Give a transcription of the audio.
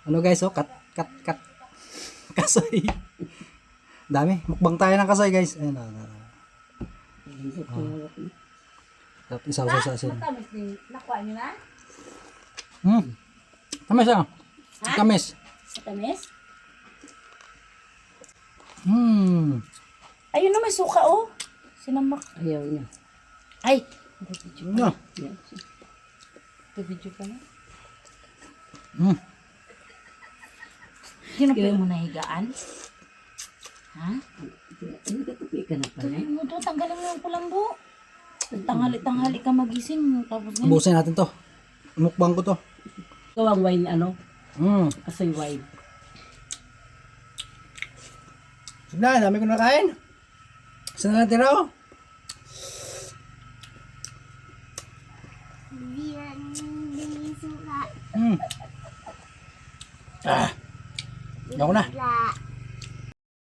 Ano guys, oh, kat. Kasoy. Dami. Mukbang tayo ng kasoy guys. Ayun, Tapos isaw-saw sa asin. Matamis din. Nakuha niyo na? Tamis ah. Ha? Tamis. Matamis? Ayun na, may suka, oh. Sinamak. Ayaw niya. Ay! No. Video ka na. Sino Gawin mo na higaan? Ha? Hindi ka tupi ka na pala. Tuloy mo to, tanggalin mo yung kulambo. Tanghali ka magising. Tapos ngayon. Ubusin natin to. Mukbang ko to. Ikaw ang wine ano? Asoy wine. Sige na, dami ko nakain. Saan na natira oh? Ako na.